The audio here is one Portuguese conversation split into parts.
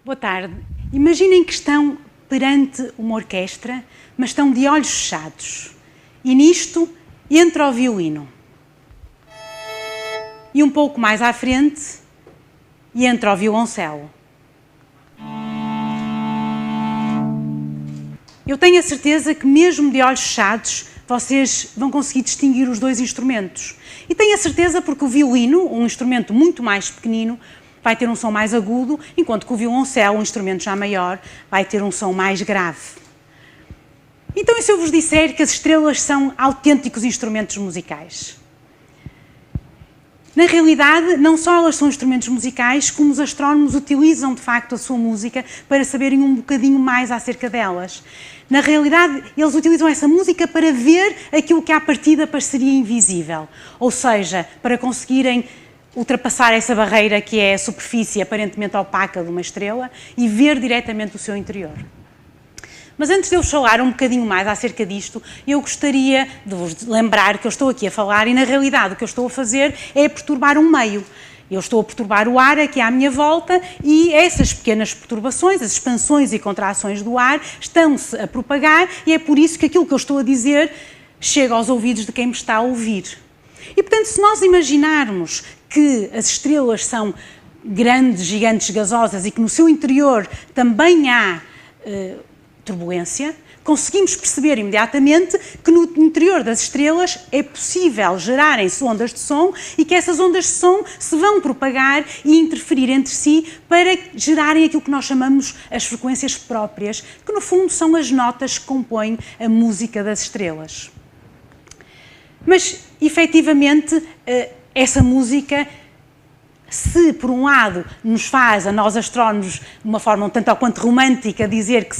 Boa tarde. Imaginem que estão perante uma orquestra, mas estão de olhos fechados. E nisto entra o violino. E um pouco mais à frente entra o violoncelo. Eu tenho a certeza que mesmo de olhos fechados vocês vão conseguir distinguir os dois instrumentos. E tenho a certeza porque o violino, um instrumento muito mais pequenino, vai ter um som mais agudo, enquanto que o violoncelo, um instrumento já maior, vai ter um som mais grave. Então, e se eu vos disser que as estrelas são autênticos instrumentos musicais? Na realidade, não só elas são instrumentos musicais, como os astrónomos utilizam, de facto, a sua música para saberem um bocadinho mais acerca delas. Na realidade, eles utilizam essa música para ver aquilo que à partida pareceria invisível. Ou seja, para conseguirem ultrapassar essa barreira que é a superfície aparentemente opaca de uma estrela e ver diretamente o seu interior. Mas antes de eu falar um bocadinho mais acerca disto, eu gostaria de vos lembrar que eu estou aqui a falar e, na realidade, o que eu estou a fazer é perturbar um meio. Eu estou a perturbar o ar aqui à minha volta e essas pequenas perturbações, as expansões e contrações do ar, estão-se a propagar e é por isso que aquilo que eu estou a dizer chega aos ouvidos de quem me está a ouvir. E, portanto, se nós imaginarmos que as estrelas são grandes, gigantes gasosas e que no seu interior também há turbulência, conseguimos perceber imediatamente que no interior das estrelas é possível gerarem-se ondas de som e que essas ondas de som se vão propagar e interferir entre si para gerarem aquilo que nós chamamos as frequências próprias, que no fundo são as notas que compõem a música das estrelas. Mas, efetivamente, essa música, se por um lado nos faz, a nós astrónomos, de uma forma um tanto ou quanto romântica, dizer que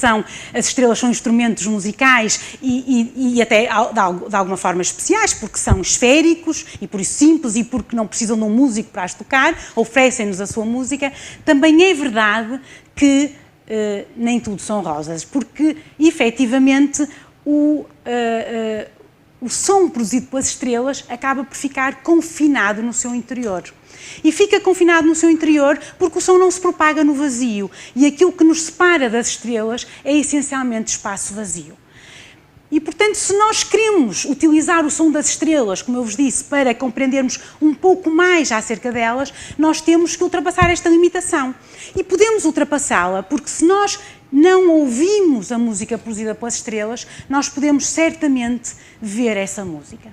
as estrelas são instrumentos musicais e até de alguma forma especiais, porque são esféricos e por isso simples e porque não precisam de um músico para as tocar, oferecem-nos a sua música, também é verdade que nem tudo são rosas, porque efetivamente o som produzido pelas estrelas acaba por ficar confinado no seu interior. E fica confinado no seu interior porque o som não se propaga no vazio. E aquilo que nos separa das estrelas é essencialmente espaço vazio. E, portanto, se nós queremos utilizar o som das estrelas, como eu vos disse, para compreendermos um pouco mais acerca delas, nós temos que ultrapassar esta limitação. E podemos ultrapassá-la porque se nós não ouvimos a música produzida pelas estrelas, nós podemos certamente ver essa música.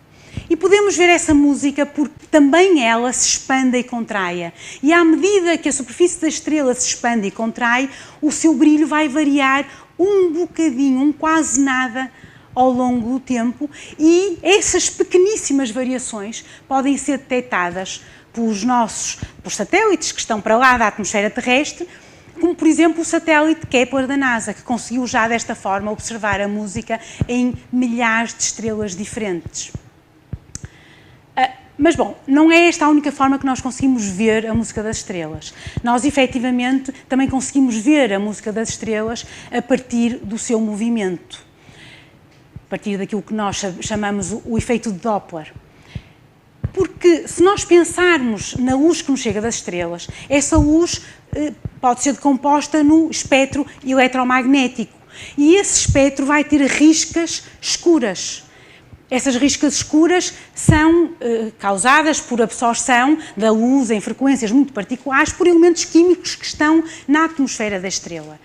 E podemos ver essa música porque também ela se expande e contraia. E à medida que a superfície da estrela se expande e contrai, o seu brilho vai variar um bocadinho, um quase nada, ao longo do tempo, e essas pequeníssimas variações podem ser detectadas por satélites que estão para lá da atmosfera terrestre, como por exemplo o satélite Kepler da NASA, que conseguiu já desta forma observar a música em milhares de estrelas diferentes. Mas, bom, não é esta a única forma que nós conseguimos ver a música das estrelas. Nós, efetivamente, também conseguimos ver a música das estrelas a partir do seu movimento, a partir daquilo que nós chamamos o efeito de Doppler. Porque se nós pensarmos na luz que nos chega das estrelas, essa luz pode ser decomposta no espectro eletromagnético e esse espectro vai ter riscas escuras. Essas riscas escuras são causadas por absorção da luz em frequências muito particulares por elementos químicos que estão na atmosfera da estrela.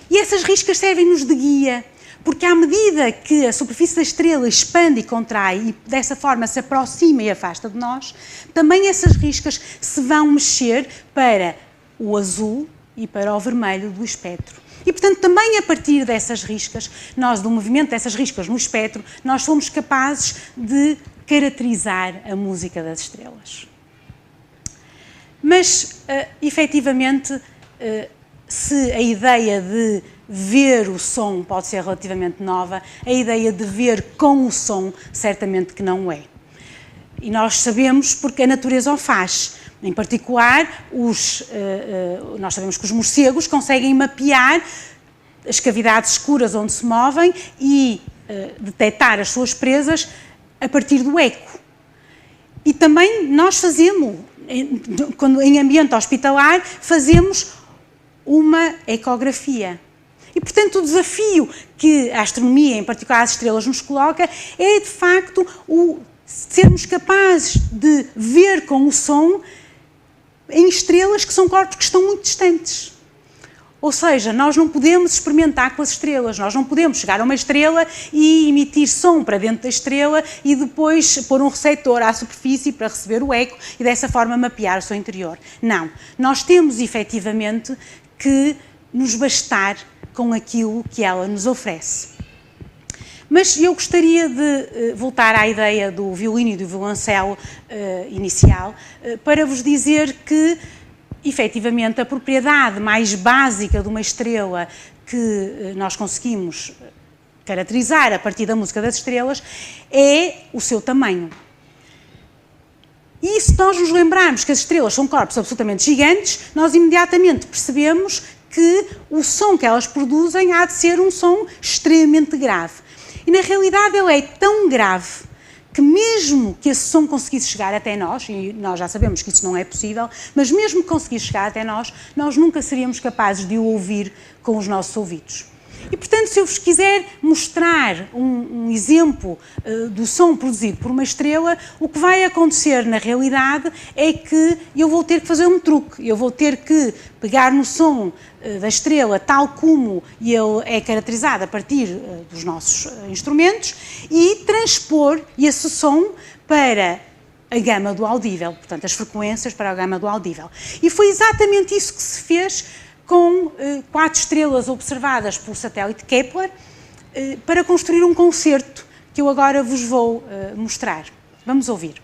E essas riscas servem-nos de guia, porque à medida que a superfície da estrela expande e contrai e dessa forma se aproxima e afasta de nós, também essas riscas se vão mexer para o azul e para o vermelho do espectro. E, portanto, também a partir dessas riscas, do movimento dessas riscas no espectro, nós somos capazes de caracterizar a música das estrelas. Mas, efetivamente, se a ideia de ver o som pode ser relativamente nova, a ideia de ver com o som certamente que não é. E nós sabemos porque a natureza o faz. Em particular, nós sabemos que os morcegos conseguem mapear as cavidades escuras onde se movem e detectar as suas presas a partir do eco. E também nós fazemos, quando em ambiente hospitalar, fazemos uma ecografia. E, portanto, o desafio que a astronomia, em particular as estrelas, nos coloca é, de facto, sermos capazes de ver com o som em estrelas que são corpos que estão muito distantes. Ou seja, nós não podemos experimentar com as estrelas, nós não podemos chegar a uma estrela e emitir som para dentro da estrela e depois pôr um receptor à superfície para receber o eco e dessa forma mapear o seu interior. Não, nós temos efetivamente que nos bastar com aquilo que ela nos oferece. Mas eu gostaria de voltar à ideia do violino e do violoncelo inicial para vos dizer que, efetivamente, a propriedade mais básica de uma estrela que nós conseguimos caracterizar a partir da música das estrelas é o seu tamanho. E se nós nos lembrarmos que as estrelas são corpos absolutamente gigantes, nós imediatamente percebemos que o som que elas produzem há de ser um som extremamente grave. E na realidade ele é tão grave que mesmo que esse som conseguisse chegar até nós, e nós já sabemos que isso não é possível, mas mesmo que conseguisse chegar até nós nunca seríamos capazes de o ouvir com os nossos ouvidos. E, portanto, se eu vos quiser mostrar um exemplo do som produzido por uma estrela, o que vai acontecer na realidade é que eu vou ter que fazer um truque. Eu vou ter que pegar no som da estrela tal como ele é caracterizado a partir dos nossos instrumentos e transpor esse som para a gama do audível, portanto, as frequências para a gama do audível. E foi exatamente isso que se fez com 4 estrelas observadas pelo satélite Kepler para construir um concerto que eu agora vos vou mostrar. Vamos ouvir.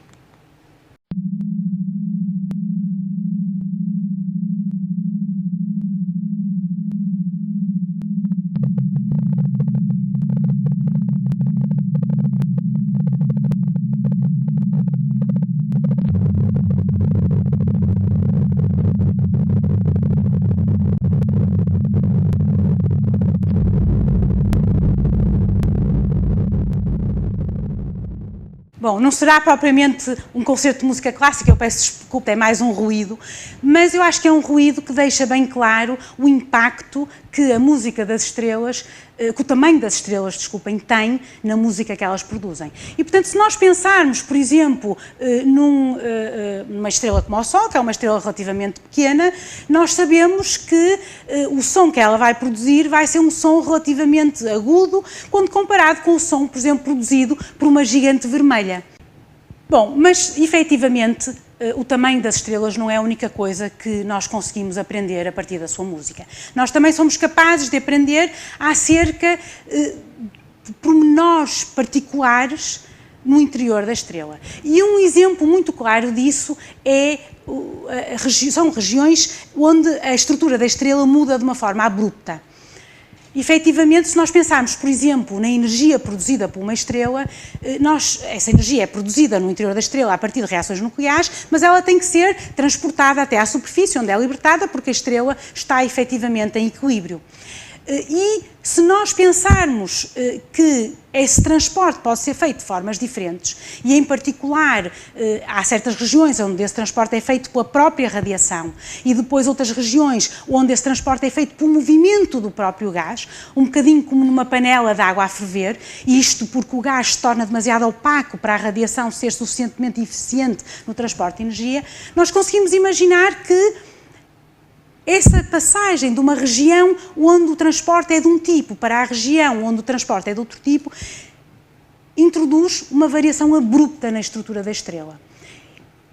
Bom, não será propriamente um concerto de música clássica, eu peço desculpa, é mais um ruído, mas eu acho que é um ruído que deixa bem claro o impacto que a música das estrelas, que o tamanho das estrelas, desculpem, tem na música que elas produzem. E, portanto, se nós pensarmos, por exemplo, numa estrela como o Sol, que é uma estrela relativamente pequena, nós sabemos que o som que ela vai produzir vai ser um som relativamente agudo, quando comparado com o som, por exemplo, produzido por uma gigante vermelha. Bom, mas, efetivamente, o tamanho das estrelas não é a única coisa que nós conseguimos aprender a partir da sua música. Nós também somos capazes de aprender acerca de pormenores particulares no interior da estrela. E um exemplo muito claro disso são regiões onde a estrutura da estrela muda de uma forma abrupta. Efetivamente, se nós pensarmos, por exemplo, na energia produzida por uma estrela, essa energia é produzida no interior da estrela a partir de reações nucleares, mas ela tem que ser transportada até à superfície, onde é libertada, porque a estrela está efetivamente em equilíbrio. E se nós pensarmos que esse transporte pode ser feito de formas diferentes, e em particular há certas regiões onde esse transporte é feito pela própria radiação e depois outras regiões onde esse transporte é feito pelo movimento do próprio gás, um bocadinho como numa panela de água a ferver, e isto porque o gás se torna demasiado opaco para a radiação ser suficientemente eficiente no transporte de energia, nós conseguimos imaginar que essa passagem de uma região onde o transporte é de um tipo para a região onde o transporte é de outro tipo, introduz uma variação abrupta na estrutura da estrela.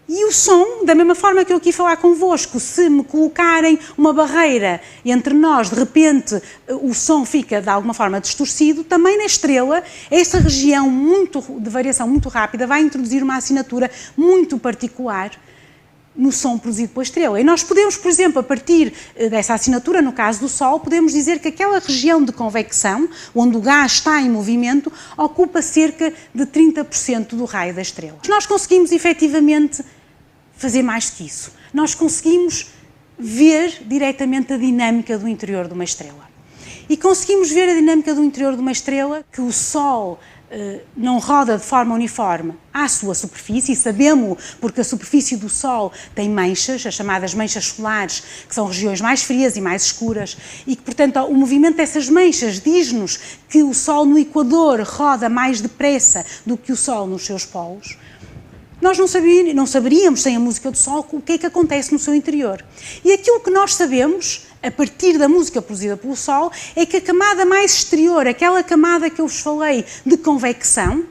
E o som, da mesma forma que eu aqui falar convosco, se me colocarem uma barreira entre nós, de repente o som fica de alguma forma distorcido, também na estrela, essa região de variação muito rápida vai introduzir uma assinatura muito particular no som produzido pela estrela. E nós podemos, por exemplo, a partir dessa assinatura, no caso do Sol, podemos dizer que aquela região de convecção, onde o gás está em movimento, ocupa cerca de 30% do raio da estrela. Nós conseguimos, efetivamente, fazer mais que isso. Nós conseguimos ver diretamente a dinâmica do interior de uma estrela. E conseguimos ver a dinâmica do interior de uma estrela que o Sol não roda de forma uniforme à sua superfície, e sabemos porque a superfície do Sol tem manchas, as chamadas manchas solares, que são regiões mais frias e mais escuras, e que, portanto, o movimento dessas manchas diz-nos que o Sol no Equador roda mais depressa do que o Sol nos seus polos. Nós não saberíamos, sem a música do Sol, o que é que acontece no seu interior. E aquilo que nós sabemos, a partir da música produzida pelo Sol, é que a camada mais exterior, aquela camada que eu vos falei de convecção,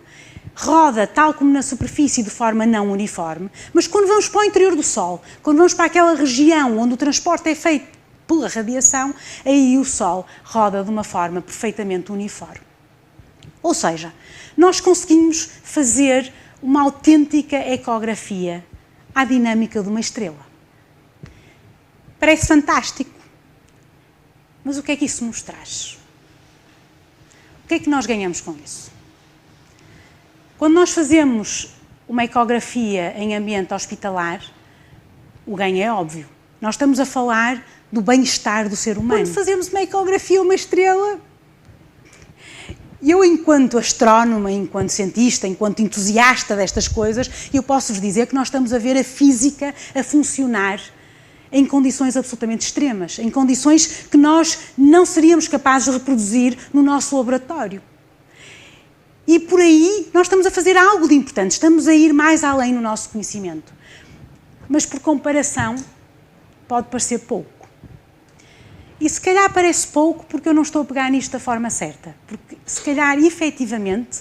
roda, tal como na superfície, de forma não uniforme, mas quando vamos para o interior do Sol, quando vamos para aquela região onde o transporte é feito pela radiação, aí o Sol roda de uma forma perfeitamente uniforme. Ou seja, nós conseguimos fazer uma autêntica ecografia à dinâmica de uma estrela. Parece fantástico, mas o que é que isso nos traz? O que é que nós ganhamos com isso? Quando nós fazemos uma ecografia em ambiente hospitalar, o ganho é óbvio. Nós estamos a falar do bem-estar do ser humano. Quando fazemos uma ecografia a uma estrela, eu, enquanto astrónoma, enquanto cientista, enquanto entusiasta destas coisas, eu posso-vos dizer que nós estamos a ver a física a funcionar em condições absolutamente extremas, em condições que nós não seríamos capazes de reproduzir no nosso laboratório. E por aí nós estamos a fazer algo de importante, estamos a ir mais além no nosso conhecimento. Mas, por comparação, pode parecer pouco. E se calhar parece pouco porque eu não estou a pegar nisto da forma certa. Porque se calhar, efetivamente,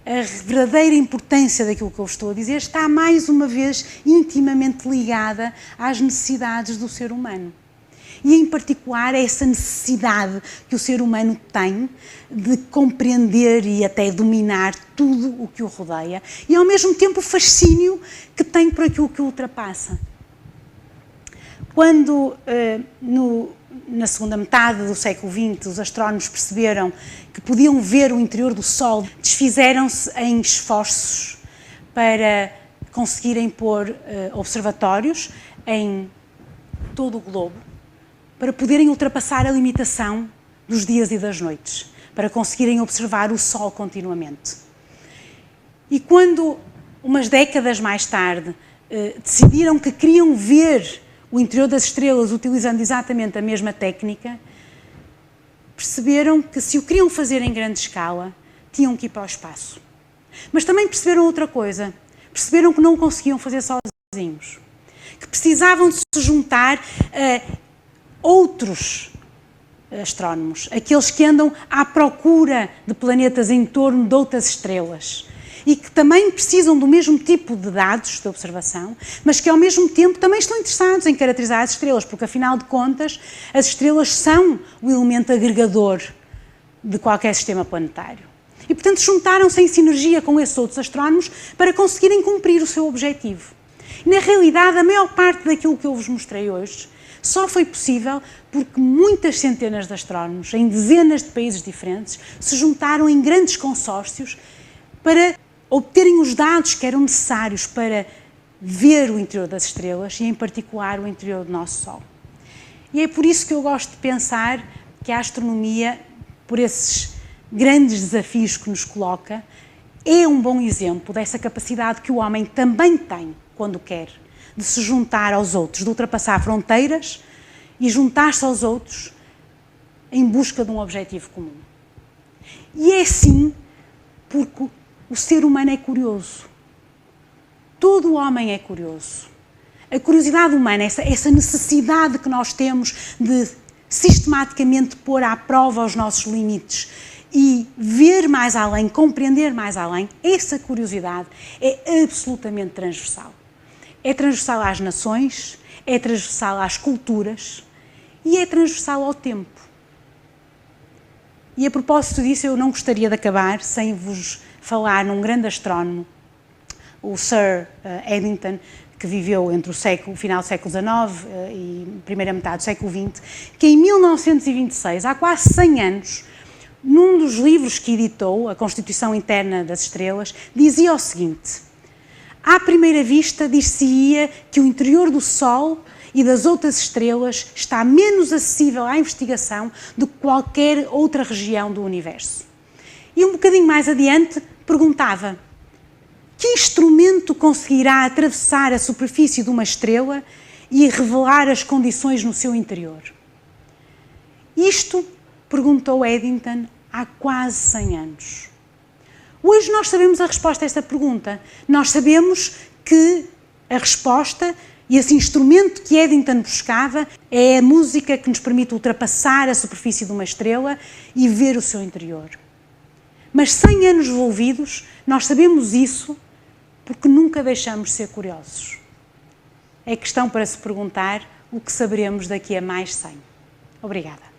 a verdadeira importância daquilo que eu estou a dizer está, mais uma vez, intimamente ligada às necessidades do ser humano. E, em particular, a essa necessidade que o ser humano tem de compreender e até dominar tudo o que o rodeia. E, ao mesmo tempo, o fascínio que tem por aquilo que o ultrapassa. Quando, na segunda metade do século XX, os astrónomos perceberam que podiam ver o interior do Sol, desfizeram-se em esforços para conseguirem pôr observatórios em todo o globo, para poderem ultrapassar a limitação dos dias e das noites, para conseguirem observar o Sol continuamente. E quando, umas décadas mais tarde, decidiram que queriam ver o interior das estrelas utilizando exatamente a mesma técnica, perceberam que, se o queriam fazer em grande escala, tinham que ir para o espaço. Mas também perceberam outra coisa. Perceberam que não o conseguiam fazer sozinhos. Que precisavam de se juntar a outros astrónomos, aqueles que andam à procura de planetas em torno de outras estrelas, e que também precisam do mesmo tipo de dados de observação, mas que ao mesmo tempo também estão interessados em caracterizar as estrelas, porque afinal de contas as estrelas são o elemento agregador de qualquer sistema planetário. E portanto juntaram-se em sinergia com esses outros astrónomos para conseguirem cumprir o seu objetivo. E, na realidade, a maior parte daquilo que eu vos mostrei hoje só foi possível porque muitas centenas de astrónomos, em dezenas de países diferentes, se juntaram em grandes consórcios para obterem os dados que eram necessários para ver o interior das estrelas e, em particular, o interior do nosso Sol. E é por isso que eu gosto de pensar que a astronomia, por esses grandes desafios que nos coloca, é um bom exemplo dessa capacidade que o homem também tem, quando quer, de se juntar aos outros, de ultrapassar fronteiras e juntar-se aos outros em busca de um objetivo comum. E é assim porque o ser humano é curioso. Todo o homem é curioso. A curiosidade humana, essa necessidade que nós temos de sistematicamente pôr à prova os nossos limites e ver mais além, compreender mais além, essa curiosidade é absolutamente transversal. É transversal às nações, é transversal às culturas e é transversal ao tempo. E a propósito disso, eu não gostaria de acabar sem vos falar num grande astrónomo, o Sir Eddington, que viveu entre o final do século XIX e primeira metade do século XX, que em 1926, há quase 100 anos, num dos livros que editou, A Constituição Interna das Estrelas, dizia o seguinte: à primeira vista dir-se-ia que o interior do Sol e das outras estrelas está menos acessível à investigação do que qualquer outra região do universo. E um bocadinho mais adiante perguntava: que instrumento conseguirá atravessar a superfície de uma estrela e revelar as condições no seu interior? Isto perguntou Eddington há quase 100 anos. Hoje nós sabemos a resposta a esta pergunta. Nós sabemos que a resposta e esse instrumento que Eddington buscava é a música que nos permite ultrapassar a superfície de uma estrela e ver o seu interior. Mas 100 anos envolvidos, nós sabemos isso porque nunca deixamos de ser curiosos. É questão para se perguntar o que saberemos daqui a mais 100. Obrigada.